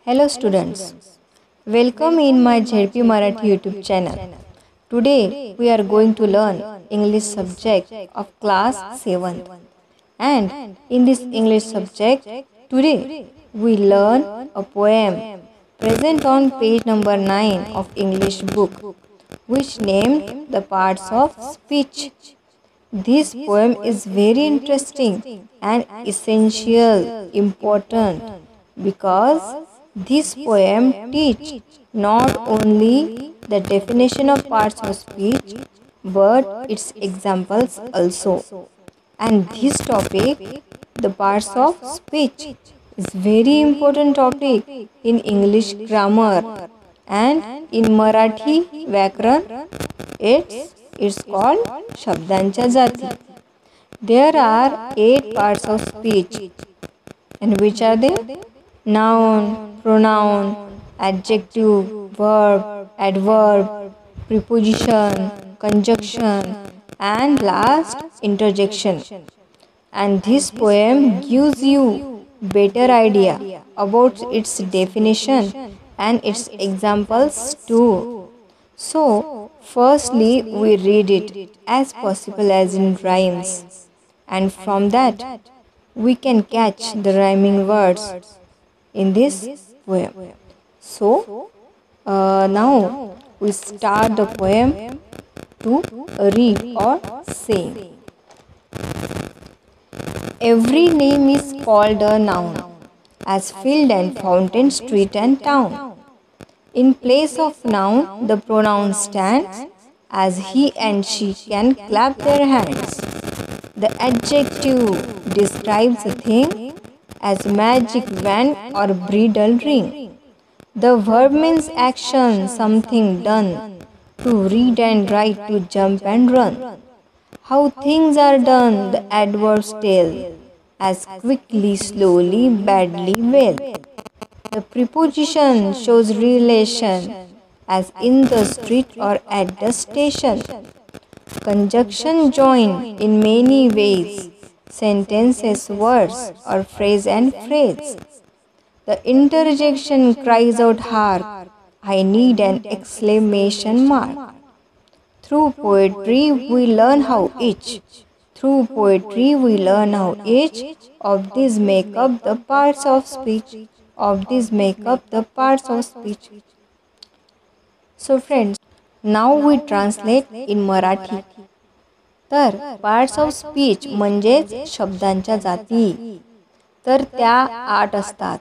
Hello students, welcome in my ZP Marathi YouTube channel. Today we are going to learn English subject of class 7th. And in this English subject, today we learn a poem present on page number 9 of English book, which named the parts of speech. This poem is very interesting and essential, important because this poem teaches not only the definition of parts of speech but its examples also. And this topic, the parts of speech, is very important topic in English grammar and in Marathi Vyakaran. It's called शब्दांच्या जाती. There are 8 parts of speech. And which are they? Noun, pronoun, adjective, verb, adverb, preposition, conjunction, and last interjection. And this poem gives you better idea about its definition and its examples too. So, firstly we read it as possible as in rhymes, and from that we can catch the rhyming words in this poem. So, now we start the poem to read or sing. Every name is called a noun, as field and fountain, street and town. In place of noun, the pronoun stands, as he and she can clap their hands. The adjective describes a thing, as magic wand or bridal ring. The verb means action, something done, to read and write, to jump and run. How things are done, the adverbs tell, as quickly, slowly, badly, well. The preposition shows relation, as in the street or at the station. Conjunction join in many ways, sentences, words, or phrase and phrase. The interjection cries out, hark, I need an exclamation mark. Through poetry we learn how each of these make up the parts of speech. So friends, now we translate in Marathi. तर parts of speech म्हणजेच शब्दांच्या जाती. तर त्या 8 असतात.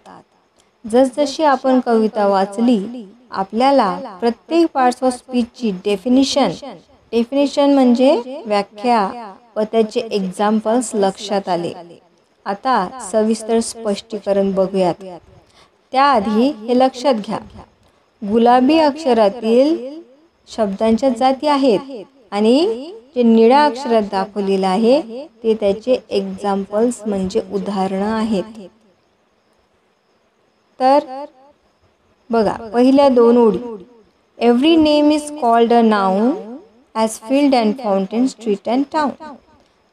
जसजशी आपण कविता वाचली, आपल्याला प्रत्येक पार्ट्स ऑफ स्पीचची डेफिनिशन म्हणजे व्याख्या व त्याचे एक्झाम्पल्स लक्षात आले. आता सविस्तर स्पष्टीकरण बघूयात. त्याआधी हे लक्षात घ्या, गुलाबी अक्षरातील शब्दांच्या जाती आहेत आणि जे निळ्या अक्षरात दाखवलेलं आहे ते त्याचे एक्झाम्पल्स म्हणजे उदाहरणं आहेत. तर बघा, पहिल्या 2 ओळी. Every name is called a noun as field and fountain, street and town.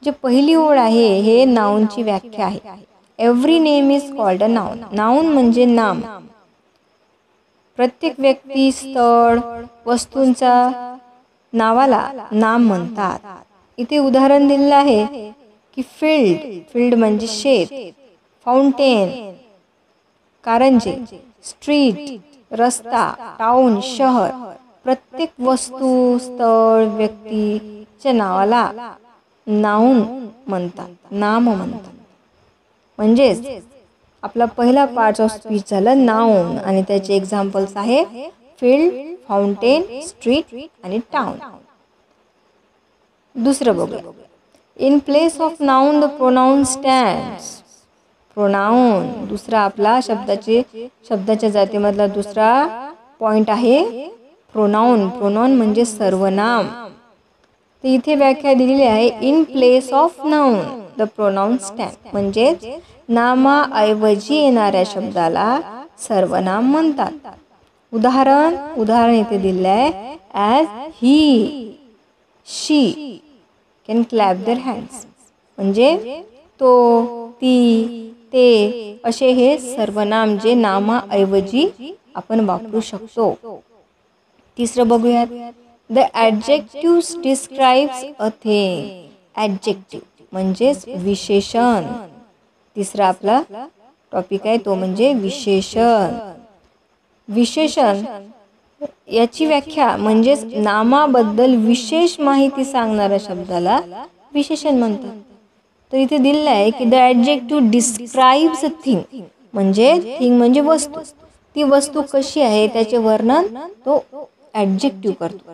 जे पहिली ओळ आहे हे नाउनची व्याख्या आहे. Every name is called a noun. Noun म्हणजे नाम. प्रत्येक व्यक्ती, स्थळ, वस्तूंचा नावाला नाम म्हणतात. इथे उदाहरण दिलेलं आहे की फील्ड म्हणजे शेत, फाउंटेन कारंजे, स्ट्रीट रस्ता, टाउन शहर. प्रत्येक वस्तू, स्थळ, व्यक्तीच्या नावाला नाउन म्हणतात, नाम म्हणतात. म्हणजेच आपला पहिला पार्ट ऑफ स्पीच झालं नाउन आणि त्याचे एक्झाम्पल्स आहे फील्ड, फाउंटेन, स्ट्रीट आणि टाउन. दुसरं बघूया. In place of noun the pronoun stands. Pronoun दुसरा आपला शब्दाच्या जातीमधला दुसरा पॉइंट आहे प्रोनाउन. प्रोनाउन म्हणजे सर्वनाम. तर इथे व्याख्या दिलेली आहे, in place of noun the pronoun stand. म्हणजे नामाऐवजी येणाऱ्या शब्दाला सर्वनाम म्हणतात. उदाहरण इथे दिले आहे, as he, she can clap their hands. म्हणजे तो, ती ते असे हे सर्वनाम जे नामाऐवजी आपण वापरू शकतो. तिसरं बघूयात. The adjective describes a thing. Adjective म्हणजेच विशेषण. तिसरा आपला टॉपिक आहे तो म्हणजे विशेषण. विशेषण याची व्याख्या म्हणजेच नामाबद्दल विशेष माहिती सांगणाऱ्या शब्दाला विशेषण म्हणतात. तर इथे दिलेलं आहे की the adjective describes a thing, म्हणजे थिंग म्हणजे वस्तू. ती वस्तू कशी आहे त्याचे वर्णन तो ॲडजेक्टिव्ह करतो.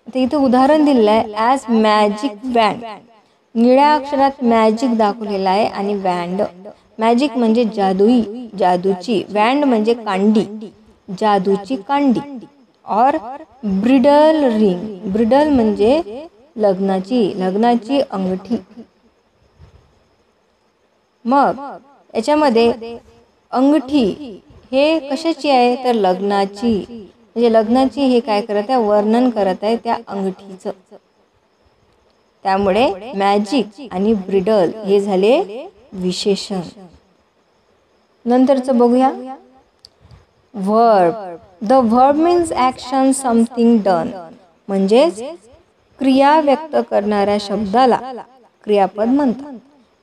तर इथे उदाहरण दिलेलं आहे ॲज मॅजिक वॅन्ड. निळ्या अक्षरात मॅजिक दाखवलेला आहे आणि वॅन्ड. मॅजिक म्हणजे जादुई, जादूची. वॅन्ड म्हणजे कांडी, जादूची कांडी. और ब्रिडल रिंग. ब्रिडल म्हणजे लग्नाची अंगठी. मग याच्यामध्ये अंगठी हे कशाची आहे तर लग्नाची. म्हणजे लग्नाची हे काय करत आहे वर्णन करत आहे त्या अंगठीचं. त्यामुळे मॅजिक आणि ब्रिडल हे झाले विशेषण. नंतरचं बघूया. Verb. The verb means action something done. म्हणजेच क्रिया व्यक्त करणाऱ्या शब्दाला क्रियापद म्हणतात.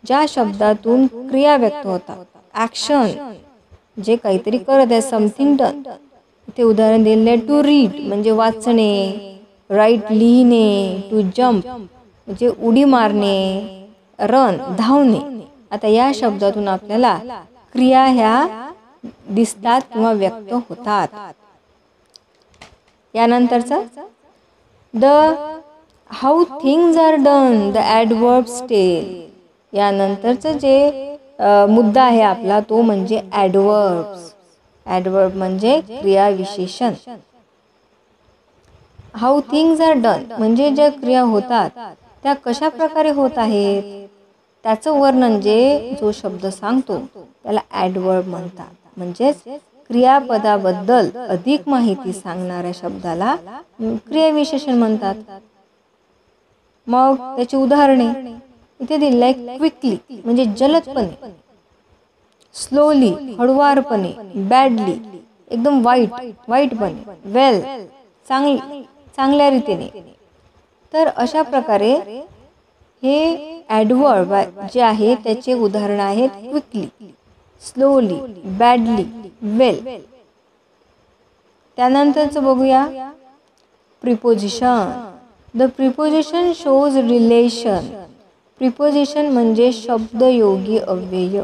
ज्या शब्दातून क्रिया व्यक्त होतात. ॲक्शन जे काहीतरी करत आहे समथिंग डन. इथे उदाहरण दिलेले आहे टू रीड म्हणजे वाचणे, राईट लिहिणे, टू जम्प म्हणजे उडी मारणे, रन धावणे. आता या शब्दातून आपल्याला क्रिया ह्या दिसतात किंवा व्यक्त होतात. यानंतरचं the how things are done the adverbs tell. यानंतरचं जे मुद्दा आहे आपला तो म्हणजे ॲडवर्ब्स. ॲडवर्ब म्हणजे क्रिया विशेषण. हाऊ थिंग्स आर डन म्हणजे ज्या क्रिया होतात त्या कशा प्रकारे होत आहेत त्याचं वर्णन जो शब्द सांगतो त्याला ॲडवर्ब म्हणतात. म्हणजेच क्रियापदाबद्दल अधिक माहिती सांगणाऱ्या शब्दाला क्रियाविशेषण म्हणतात. मग त्याची उदाहरणे इथे दिलेली आहे. क्विकली म्हणजे जलदपणे, स्लोली हळुवारपणे, बॅडली एकदम वाईटपणे, वेल चांगल्या रीतीने. तर अशा प्रकारे हे ॲडवर्ब जे आहे त्याचे उदाहरण आहेत क्विकली, स्लोली, बॅडली, वेल. त्यानंतरचं बघूया preposition. The preposition shows relation. Preposition म्हणजे शब्दयोगी अव्यय.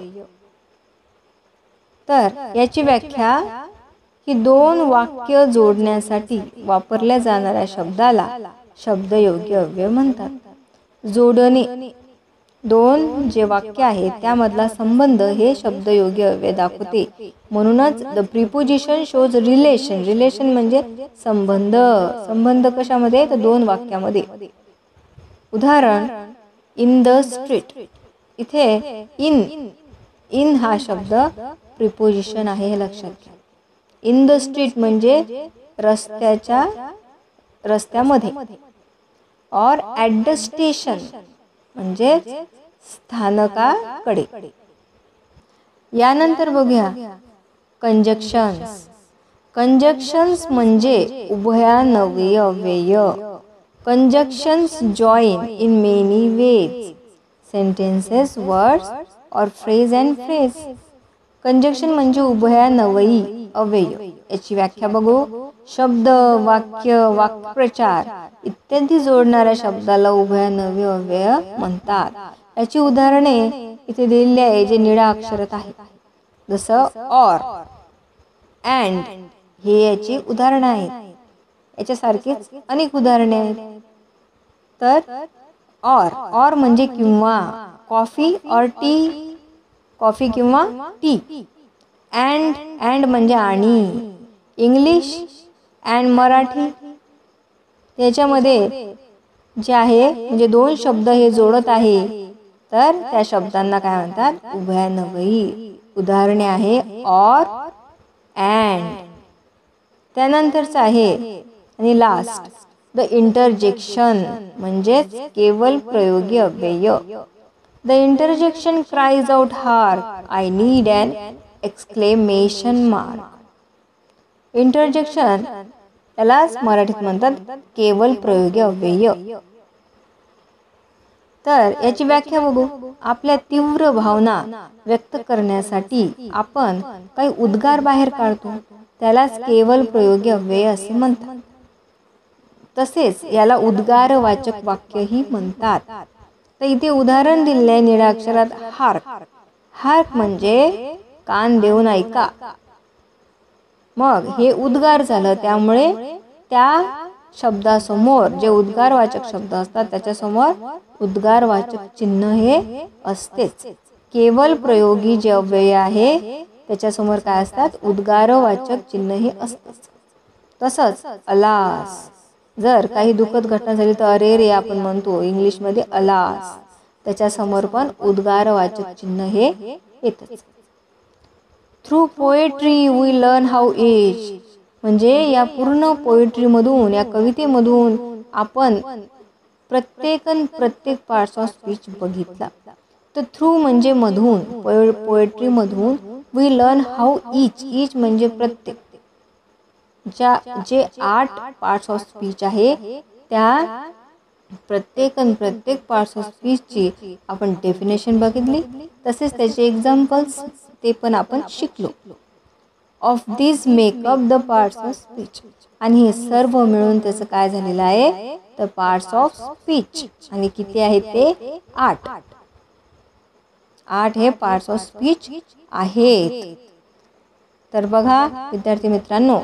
तर याची व्याख्या की दोन वाक्य जोडण्यासाठी वापरल्या जाणाऱ्या शब्दाला शब्दयोगी अव्यय म्हणतात. जोडणे दोन जे वाक्य आहेत त्यामधला संबंध हे शब्दयोगी अव्यय दाखवते. म्हणूनच the preposition shows relation. Relation म्हणजे संबंध कशामध्ये तर दोन वाक्यामध्ये. उदाहरण इन द स्ट्रीट. इथे इन हा शब्द प्रिपोजिशन आहे हे लक्षात घ्या. इन द स्ट्रीट म्हणजे रस्त्यामध्ये. और ॲट द स्टेशन म्हणजे स्थानकाकडे. यानंतर बघूया कंजक्शन्स. कंजक्शन्स म्हणजे उभयान्वयी अव्यय. Conjunctions join in many ways sentences, words और फ्रेज अँड फ्रेज. कंजक्शन म्हणजे उभयान्वयी अव्यय. याची व्याख्या बघू. शब्द, वाक्य, वाक्प्रचार इत्यादी जोडणाऱ्या शब्दाला उभयान्वयी अव्यय म्हणतात. याची उदाहरणे इथे दिलेली आहे जे निळ्या अक्षरात आहे. जसं और, अँड हे याची उदाहरणं आहेत. याच्यासारखीच अनेक उदाहरणे आहेत. तर और म्हणजे किंवा, कॉफी और टी कॉफी किंवा टी. अँड म्हणजे आणि. English and Marathi. याच्यामध्ये जे आहे म्हणजे दोन शब्द हे जोडत आहे तर त्या शब्दांना काय म्हणतात उभयान्वयी. उदाहरणे आहे और, अँड. त्यानंतरचं आहे आणि लास्ट द इंटरजेक्शन म्हणजेच केवल प्रयोगी अव्यय. The interjection cries out hark I need an exclamation mark. Interjection यालाच मराठीत म्हणतात केवल प्रयोगी अव्यय. तर याची व्याख्या बघू. आपल्या तीव्र भावना व्यक्त करण्यासाठी आपण काही उद्गार बाहेर काढतो, त्यालाच केवल प्रयोगी अव्यय असे म्हणतात. तसेच याला उद्गारवाचक वाक्यही म्हणतात. तर इथे उदाहरण दिले आहे निळ्या अक्षरात हार्क. हार्क म्हणजे कान देऊन ऐका. मग हे उद्गार झालं, त्यामुळे त्या शब्दासमोर जे उद्गारवाचक शब्द असतात त्याच्यासमोर उद्गारवाचक चिन्ह हे असतेच. केवल प्रयोगी जे अव्यय आहे त्याच्यासमोर काय असतात, उद्गारवाचक चिन्ह हे असतेच. तसंच अलास, जर काही दुःखद घटना झाली तर अरे रे आपण म्हणतो इंग्लिशमध्ये अलास, त्याच्यासमोर पण उद्गारवाचक चिन्ह हे येतच. Through poetry we learn how is, म्हणजे या पूर्ण पोएट्रीमधून, या कवितेमधून आपण प्रत्येक पार्ट्स ऑफ स्पीच बघितला. तर थ्रू म्हणजे मधून, पोएट्रीमधून, वी लर्न हाऊ इच म्हणजे प्रत्येक, जे 8 पार्ट्स ऑफ स्पीच आहे त्या प्रत्येक पार्ट्स ऑफ स्पीचची आपण डेफिनेशन बघितली, तसेच त्याचे एक्झाम्पल्स ते पण आपण शिकलो. Of this makeup the parts of speech, आणि हे सर्व मिळून त्याचं काय झालेलं आहे तर पार्ट्स ऑफ स्पीच. आणि किती आहेत ते 8 हे पार्ट्स ऑफ स्पीच आहेत. तर बघा विद्यार्थी मित्रांनो,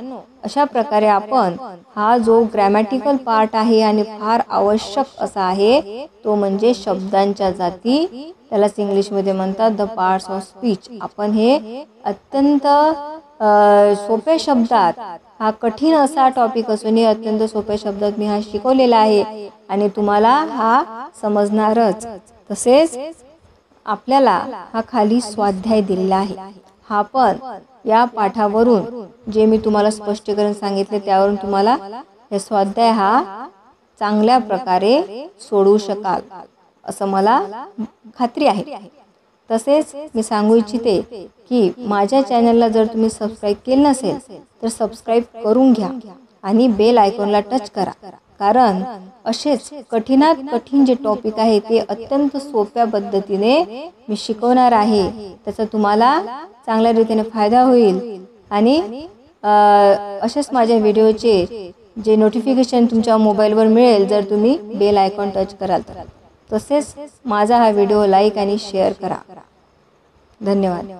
अशा प्रकारे आपण हा जो ग्रॅमॅटिकल पार्ट आहे आणि फार आवश्यक असा आहे तो म्हणजे शब्दांच्या जाती, त्यालाच इंग्लिशमध्ये म्हणतात द पार्ट्स ऑफ स्पीच. आपण हे अत्यंत सोप्या शब्दात, हा कठीण असा टॉपिक असूनही अत्यंत सोप्या शब्दात मी हा शिकवलेला आहे आणि तुम्हाला हा समजणारच. तसेच आपल्याला हा खाली स्वाध्याय दिलेला आहे, हा पण या पाठावरून जे मी तुम्हाला स्पष्टीकरण सांगितले त्यावरून तुम्हाला हे स्वाध्याय हा चांगल्या प्रकारे सोडवू शकाल असं मला खात्री आहे. तसेच मी सांगू इच्छिते की माझ्या चॅनलला जर तुम्ही सबस्क्राईब केलं नसेल तर सबस्क्राईब करून घ्या आणि बेल आयकॉनला टच करा, कारण असेच कठीणात कठीण जे टॉपिक आहे ते अत्यंत सोप्या पद्धतीने मी शिकवणार आहे. त्याचा तुम्हाला चांगल्या रीतीने फायदा होईल आणि असेच माझ्या व्हिडिओचे जे नोटिफिकेशन तुमच्या मोबाईलवर मिळेल जर तुम्ही बेल आयकॉन टच कराल तर. तसेच माझा हा व्हिडिओ लाईक आणि शेअर करा. धन्यवाद.